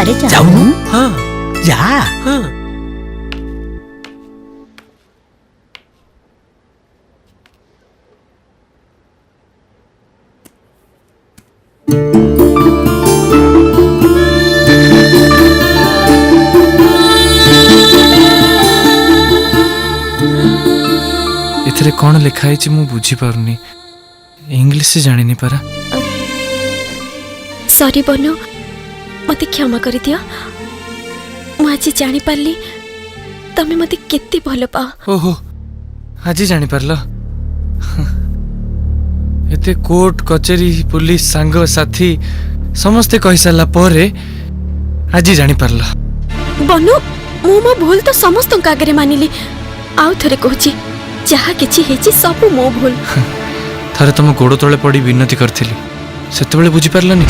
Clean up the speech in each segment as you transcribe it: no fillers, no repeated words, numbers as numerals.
अरे जाऊँ? हाँ जा। हाँ। एथरे कौन लिखाई मु बुझी पारुनी इंग्लिश जानी पारा। सॉरी बनो मते क्षमा कर दियो आज जानी पारली तमे मते केते भलो पा। ओहो आज जानी पारलो एते कोर्ट कचेरी पुलिस सांग साथी समस्ते कहि साला परे आज जानी पारलो। बनो मो मो भूल तो समस्त आगे मानिली आउ थरे कहूची जहा किछि हेची सब मो भूल। थरे तुम गोड़ तले पड़ी विनती करथिली सेतेबेले बुझी पारलनी।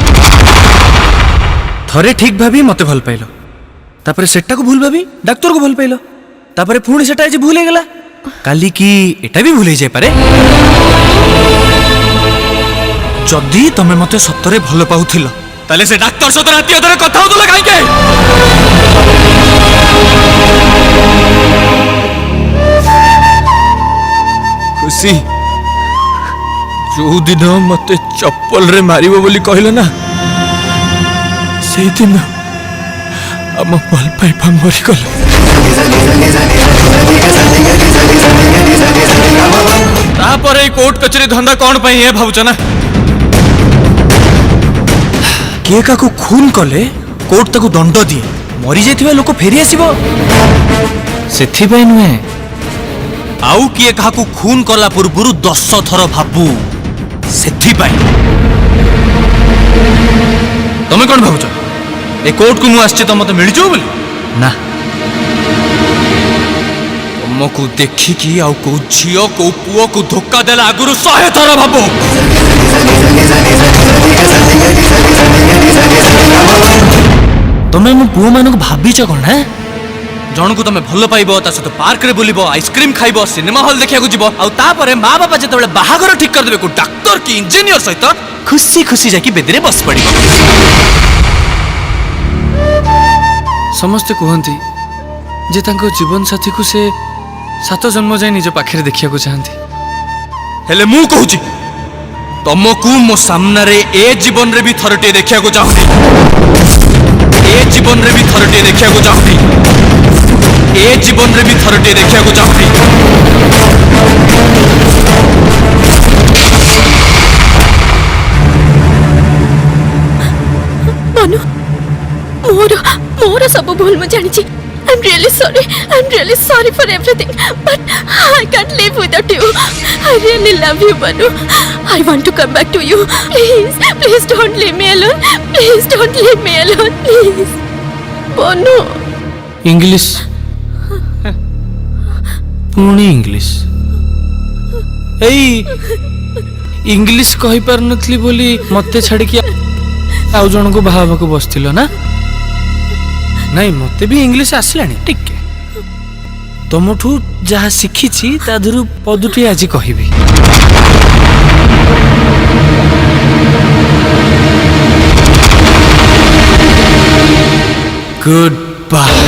थरे ठीक भाभी मते भल पाइलो तापरे सेटा को भूल भाभी डाक्टर को भल पाइलो तापरे पुणी सेटा आज भूल गला काली की एटा भी भूल जाय पारे। जदी तमे मते सत्तरे भल पाउथिलो ताले से डाक्टर सହିତ राती अधरे कथा होतला काई के। खुशी जो दिन मते चप्पल रे मारिबो बोली कहलो ना से दिन हम भल पाइबा मरी गल। तापरे कोर्ट कचेरी धंदा कौन पाई है भावुच ना। किए काकू खून कले कोर्ट ताकू दंड दिए मरी जाइथिबा लोक फेरी आसीबो सेथि पई नुहे। आउ किए काकू खून कला पूर्वरु 10 थर भाबू सेथि पई। तमे कौन भावुच ए कोर्ट को मु आछी तो मते मिल जो बोली ना तुमको देखी कि आउ को झियो को पुओ को धोखा देला आगुरु 100 थर भाबो। तमे मो पुओ मानक भाबीच कोन है जण को तमे भलो पाइबो ता सहित पार्क रे बुलिबो आइसक्रीम खाइबो सिनेमा हॉल देखिया को जीवो आ तापरे मां बाबा जेतबेले बाहागर ठीक कर देबे को डॉक्टर की इंजीनियर सहित खुशी खुशी जाकी बेदरे बस पड़िबो। समस्ते कहती जे तांको जीवन साथी को से 7 जन्म जाए निज पाखे देखिया को चाहती हेले मु कहूची तमको मो सामना रे ए जीवन रे भी थरटे देखिया को चाहती ए जीवन रे भी थरटे देखिया को चाहती ए जीवन रे भी थरटे देखिया को चाहती। बनो मोर मोर सब भूल मु जानी छी। I'm really sorry for everything, but I can't live without you. I really love you, Banu. I want to come back to you. Please don't leave me alone. Please don't leave me alone, please. Banu. English पुणी English English कहि पार नथली बोली मते छाड़ी कि आउ जन को बाहा को बसथिलो ना। नहीं मते भी इंग्लिश आसलानी टिके तुमठू जहा शिखिछि ता धरु पदुटी आज कहिबी। Goodbye.